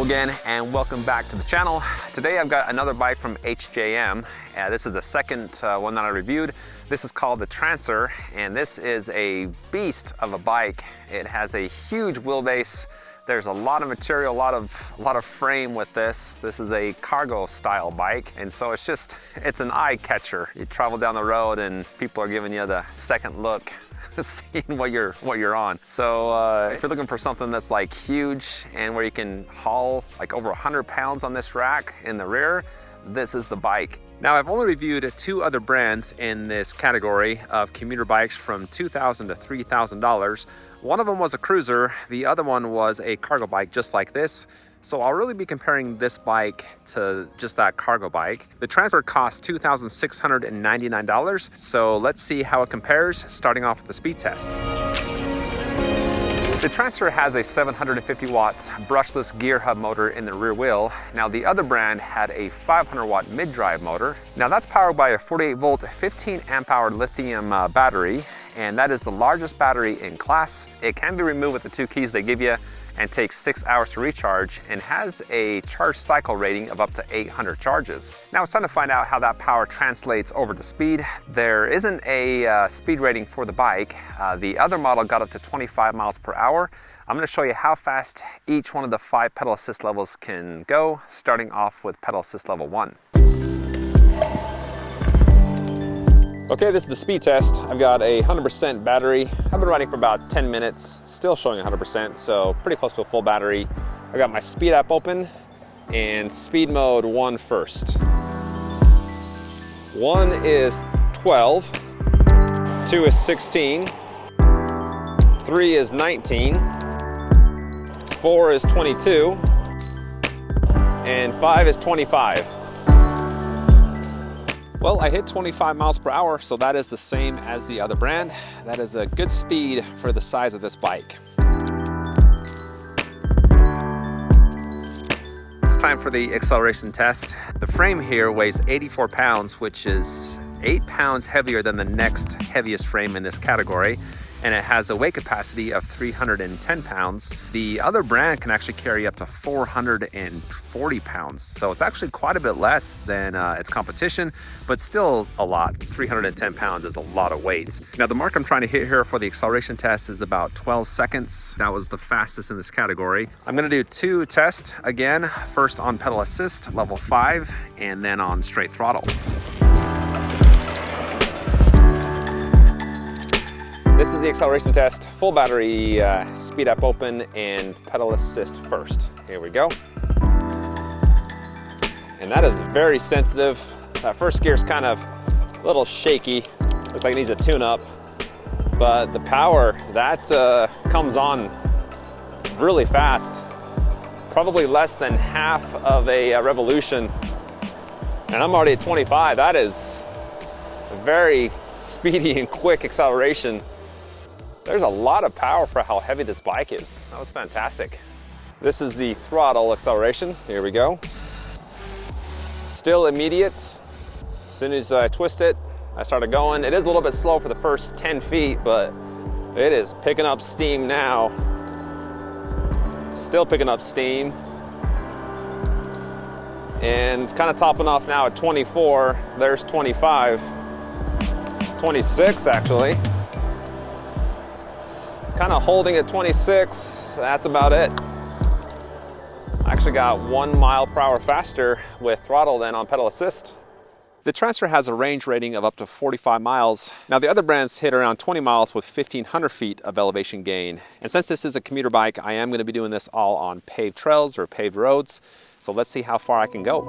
again, and welcome back to the channel. Today I've got another bike from HJM. This is the second one that I reviewed. This is called the Transfer, and this is a beast of a bike. It has a huge wheelbase. There's a lot of material, a lot of frame with this. This is a cargo style bike, and so it's an eye catcher. You travel down the road and people are giving you the second look, seeing what you're on. So if you're looking for something that's like huge and where you can haul like over 100 pounds on this rack in the rear, this is the bike. Now, I've only reviewed two other brands in this category of commuter bikes from $2,000 to $3,000. One of them was a cruiser, the other one was a cargo bike just like this. So I'll really be comparing this bike to just that cargo bike. The Transfer costs $2,699. So let's see how it compares, starting off with the speed test. The Transfer has a 750 watts brushless gear hub motor in the rear wheel. Now the other brand had a 500 watt mid-drive motor. Now that's powered by a 48 volt, 15 amp hour lithium battery, and that is the largest battery in class. It can be removed with the two keys they give you and takes 6 hours to recharge and has a charge cycle rating of up to 800 charges. Now it's time to find out how that power translates over to speed. There isn't a speed rating for the bike. The other model got up to 25 miles per hour. I'm going to show you how fast each one of the 5 pedal assist levels can go, starting off with pedal assist level 1. Okay, this is the speed test. I've got a 100% battery. I've been riding for about 10 minutes, still showing 100%, so pretty close to a full battery. I got my speed app open and speed mode 1 first. 1 is 12, 2 is 16, 3 is 19, 4 is 22, and 5 is 25. Well, I hit 25 miles per hour, so that is the same as the other brand. That is a good speed for the size of this bike. It's time for the acceleration test. The frame here weighs 84 pounds, which is 8 pounds heavier than the next heaviest frame in this category, and it has a weight capacity of 310 pounds. The other brand can actually carry up to 440 pounds. So it's actually quite a bit less than its competition, but still a lot. 310 pounds is a lot of weight. Now the mark I'm trying to hit here for the acceleration test is about 12 seconds. That was the fastest in this category. I'm gonna do 2 tests again, first on pedal assist, level 5, and then on straight throttle. This is the acceleration test, full battery, speed up open, and pedal assist first. Here we go. And that is very sensitive. That first gear is kind of a little shaky. Looks like it needs a tune-up. But the power, that comes on really fast. Probably less than half of a revolution. And I'm already at 25. That is a very speedy and quick acceleration. There's a lot of power for how heavy this bike is. That was fantastic. This is the throttle acceleration. Here we go. Still immediate. As soon as I twist it, I started going. It is a little bit slow for the first 10 feet, but it is picking up steam now. Still picking up steam. And kind of topping off now at 24. There's 25. 26 actually. Kind of holding at 26, that's about it. I actually got 1 mile per hour faster with throttle than on pedal assist. The Transfer has a range rating of up to 45 miles. Now the other brands hit around 20 miles with 1,500 feet of elevation gain. And since this is a commuter bike, I am gonna be doing this all on paved trails or paved roads. So let's see how far I can go.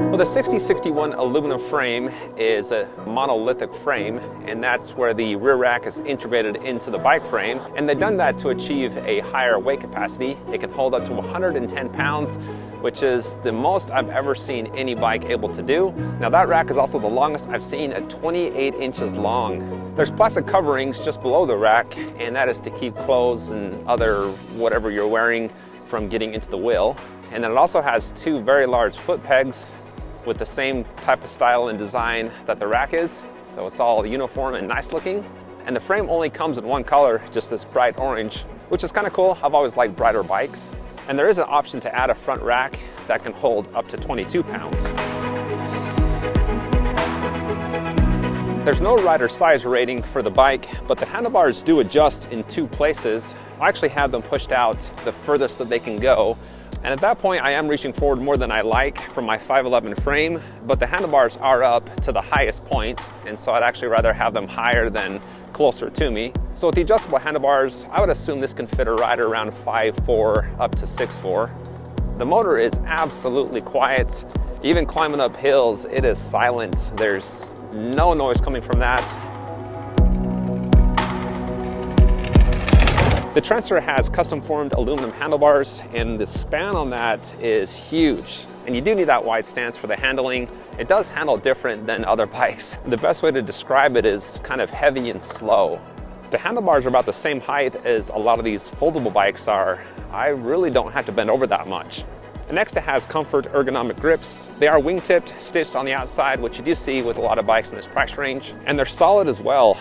Well, the 6061 aluminum frame is a monolithic frame, and that's where the rear rack is integrated into the bike frame. And they've done that to achieve a higher weight capacity. It can hold up to 110 pounds, which is the most I've ever seen any bike able to do. Now that rack is also the longest I've seen at 28 inches long. There's plastic coverings just below the rack, and that is to keep clothes and other whatever you're wearing from getting into the wheel. And then it also has 2 very large foot pegs with the same type of style and design that the rack is. So it's all uniform and nice looking. And the frame only comes in one color, just this bright orange, which is kind of cool. I've always liked brighter bikes. And there is an option to add a front rack that can hold up to 22 pounds. There's no rider size rating for the bike, but the handlebars do adjust in 2 places. I actually have them pushed out the furthest that they can go. And at that point, I am reaching forward more than I like from my 511 frame, but the handlebars are up to the highest point, and so I'd actually rather have them higher than closer to me. So with the adjustable handlebars, I would assume this can fit a rider around 5'4" up to 6'4". The motor is absolutely quiet. Even climbing up hills, it is silent. There's no noise coming from that. The Trancer has custom formed aluminum handlebars, and the span on that is huge. And you do need that wide stance for the handling. It does handle different than other bikes. The best way to describe it is kind of heavy and slow. The handlebars are about the same height as a lot of these foldable bikes are. I really don't have to bend over that much. And next, it has comfort ergonomic grips. They are wing-tipped, stitched on the outside, which you do see with a lot of bikes in this price range. And they're solid as well.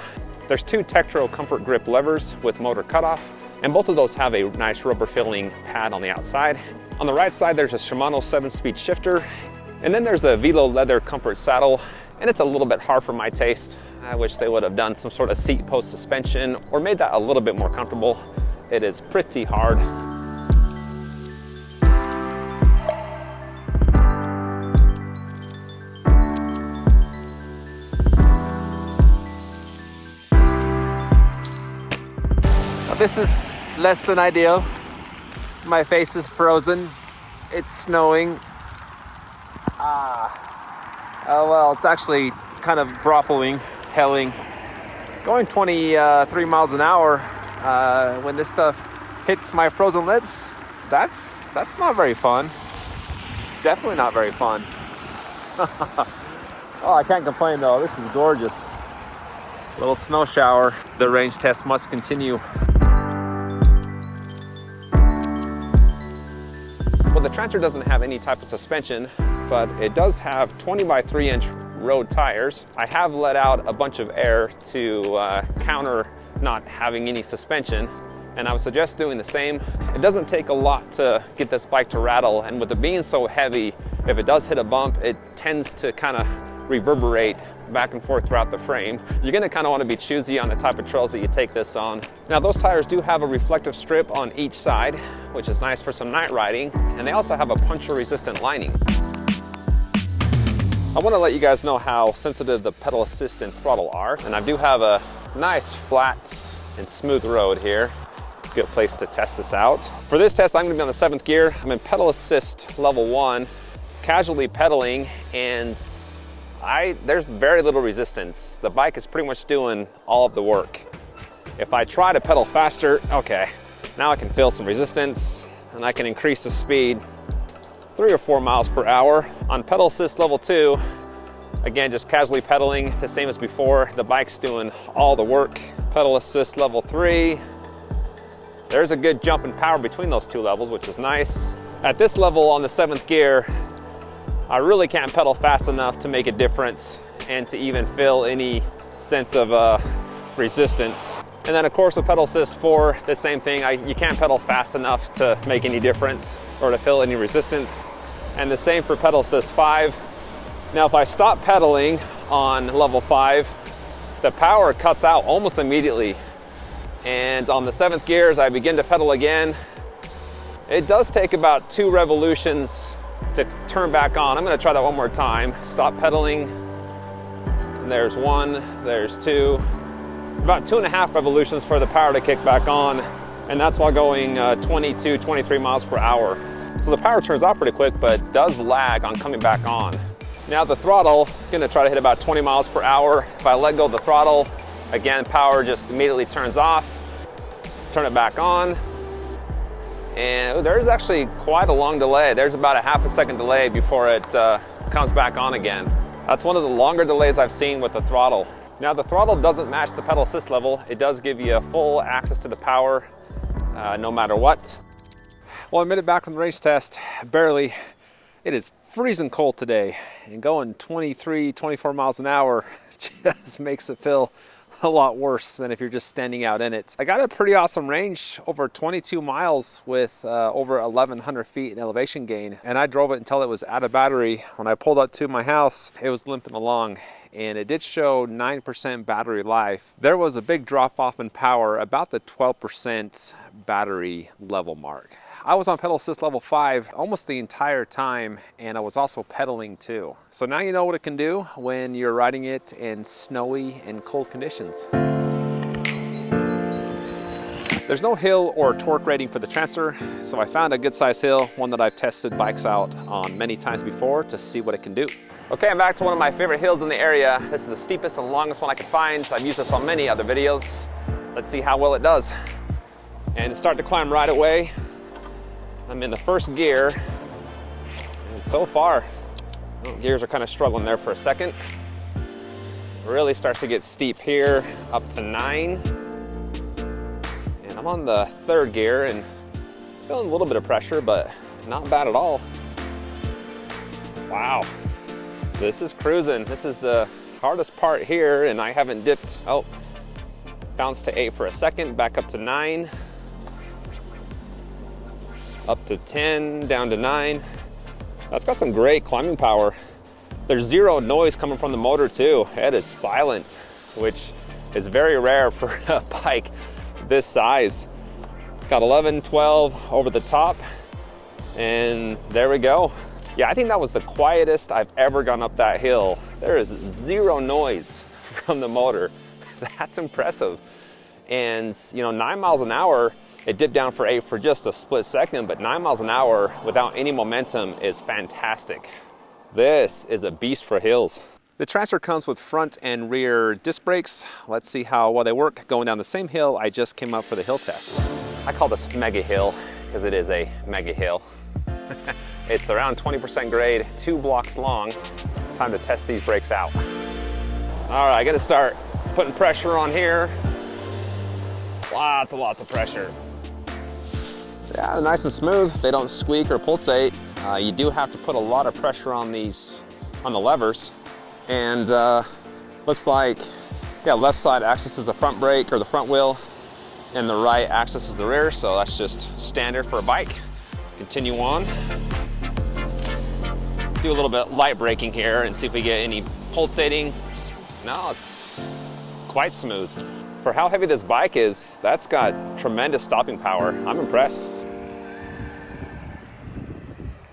There's 2 Tektro comfort grip levers with motor cutoff, and both of those have a nice rubber filling pad on the outside. On the right side, there's a Shimano 7-speed shifter. And then there's a Velo leather comfort saddle, and it's a little bit hard for my taste. I wish they would have done some sort of seat post suspension or made that a little bit more comfortable. It is pretty hard. This is less than ideal. My face is frozen. It's snowing. Oh well, it's actually kind of broppling, helling. Going 23 miles an hour when this stuff hits my frozen lips, that's not very fun. Definitely not very fun. Oh, I can't complain though. This is gorgeous. Little snow shower. The range test must continue. Well, the Trancer doesn't have any type of suspension, but it does have 20 by 3 inch road tires. I have let out a bunch of air to counter not having any suspension, and I would suggest doing the same. It doesn't take a lot to get this bike to rattle, and with it being so heavy, if it does hit a bump, it tends to kind of reverberate back and forth throughout the frame. You're gonna kind of want to be choosy on the type of trails that you take this on. Now, those tires do have a reflective strip on each side, which is nice for some night riding, and they also have a puncture resistant lining. I want to let you guys know how sensitive the pedal assist and throttle are, and I do have a nice flat and smooth road here. Good place to test this out. For this test, I'm going to be on the 7th gear. I'm in pedal assist level 1, casually pedaling, and there's very little resistance. The bike is pretty much doing all of the work. If I try to pedal faster, okay, now I can feel some resistance and I can increase the speed 3 or 4 miles per hour. On pedal assist level 2, again, just casually pedaling, the same as before. The bike's doing all the work. Pedal assist level 3, there's a good jump in power between those 2 levels, which is nice. At this level on the 7th gear, I really can't pedal fast enough to make a difference and to even feel any sense of resistance. And then of course with pedal assist 4, the same thing. You can't pedal fast enough to make any difference or to feel any resistance. And the same for pedal assist 5. Now if I stop pedaling on level 5, the power cuts out almost immediately. And on the 7th gear, as I begin to pedal again, it does take about 2 revolutions to turn back on. I'm gonna try that one more time. Stop pedaling, and there's 1, there's 2. About 2.5 revolutions for the power to kick back on, and that's while going 22, 23 miles per hour. So the power turns off pretty quick, but does lag on coming back on. Now the throttle, gonna try to hit about 20 miles per hour. If I let go of the throttle, again, power just immediately turns off. Turn it back on. And there's actually quite a long delay. There's about a ½ second delay before it comes back on again. That's one of the longer delays I've seen with the throttle. Now the throttle doesn't match the pedal assist level. It does give you full access to the power no matter what. Well, I made it back from the race test, barely. It is freezing cold today, and going 23, 24 miles an hour just makes it feel a lot worse than if you're just standing out in it. I got a pretty awesome range, over 22 miles with over 1,100 feet in elevation gain, and I drove it until it was out of battery. When I pulled up to my house, it was limping along, and it did show 9% battery life. There was a big drop off in power, about the 12% battery level mark. I was on pedal assist level 5 almost the entire time, and I was also pedaling too. So now you know what it can do when you're riding it in snowy and cold conditions. There's no hill or torque rating for the Trancer, so I found a good size hill, one that I've tested bikes out on many times before to see what it can do. Okay, I'm back to one of my favorite hills in the area. This is the steepest and longest one I could find. I've used this on many other videos. Let's see how well it does. And start to climb right away. I'm in the first gear, and so far, gears are kind of struggling there for a second. It really starts to get steep here, up to 9. And I'm on the third gear and feeling a little bit of pressure, but not bad at all. Wow, this is cruising. This is the hardest part here, and I haven't dipped. Oh, bounced to 8 for a second, back up to 9. Up to 10, down to 9. That's got some great climbing power. There's zero noise coming from the motor too. It is silent, which is very rare for a bike this size. Got 11, 12 over the top, and there we go. Yeah, I think that was the quietest I've ever gone up that hill. There is zero noise from the motor. That's impressive. And 9 miles an hour, it dipped down for 8 for just a split second, but 9 miles an hour without any momentum is fantastic. This is a beast for hills. The Trancer comes with front and rear disc brakes. Let's see how well they work going down the same hill I just came up for the hill test. I call this mega hill because it is a mega hill. It's around 20% grade, 2 blocks long. Time to test these brakes out. All right, I gotta start putting pressure on here. Lots of pressure. Yeah, they're nice and smooth. They don't squeak or pulsate. You do have to put a lot of pressure on these, on the levers. And looks like, yeah, left side accesses the front brake or the front wheel, and the right accesses the rear. So that's just standard for a bike. Continue on. Do a little bit light braking here and see if we get any pulsating. No, it's quite smooth. For how heavy this bike is, that's got tremendous stopping power. I'm impressed.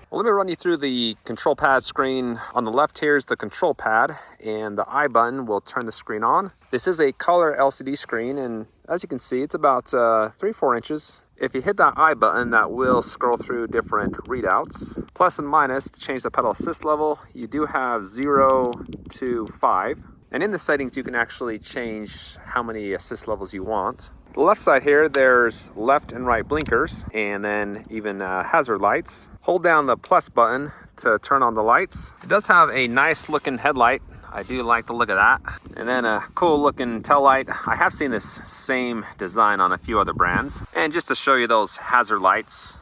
Well, let me run you through the control pad screen. On the left here is the control pad, and the I button will turn the screen on. This is a color LCD screen, and as you can see, it's about 3-4 inches. If you hit that I button, that will scroll through different readouts. Plus and minus to change the pedal assist level. You do have 0 to 5. And in the settings, you can actually change how many assist levels you want. The left side here, there's left and right blinkers, and then even hazard lights. Hold down the plus button to turn on the lights. It does have a nice looking headlight. I do like the look of that. And then a cool looking tail light. I have seen this same design on a few other brands. And just to show you those hazard lights,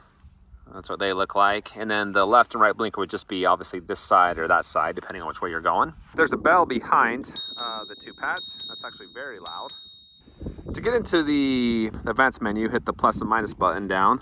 that's what they look like. And then the left and right blinker would just be obviously this side or that side, depending on which way you're going. There's a bell behind the 2 pads. That's actually very loud. To get into the advanced menu, hit the plus and minus button down.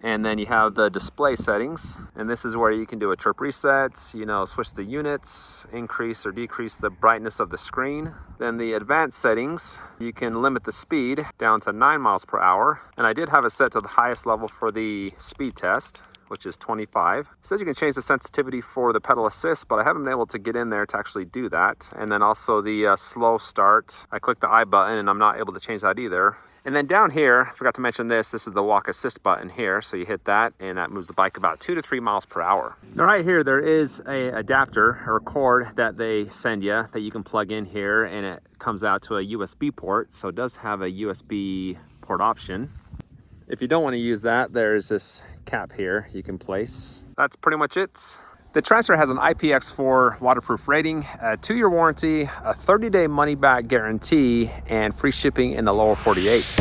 And then you have the display settings. And this is where you can do a chirp reset, switch the units, increase or decrease the brightness of the screen. Then the advanced settings, you can limit the speed down to 9 miles per hour. And I did have it set to the highest level for the speed test, which is 25. It says you can change the sensitivity for the pedal assist, but I haven't been able to get in there to actually do that. And then also the slow start. I click the I button and I'm not able to change that either. And then down here, I forgot to mention this is the walk assist button here. So you hit that and that moves the bike about 2 to 3 miles per hour. Now right here, there is a adapter or cord that they send you that you can plug in here, and it comes out to a USB port. So it does have a USB port option. If you don't want to use that, there's this cap here you can place. That's pretty much it. The Trancer has an IPX4 waterproof rating, a 2-year warranty, a 30-day money-back guarantee, and free shipping in the lower 48.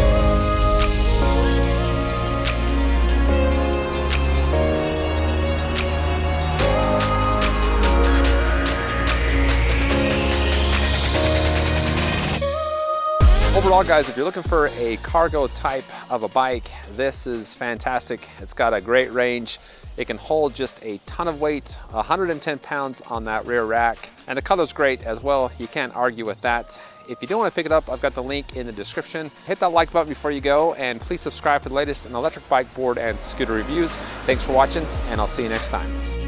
overall, guys, if you're looking for a cargo type of a bike, this is fantastic. It's got a great range. It can hold just a ton of weight, 110 pounds on that rear rack. And the color's great as well. You can't argue with that. If you do want to pick it up, I've got the link in the description. Hit that like button before you go, and please subscribe for the latest in electric bike, board, and scooter reviews. Thanks for watching, and I'll see you next time.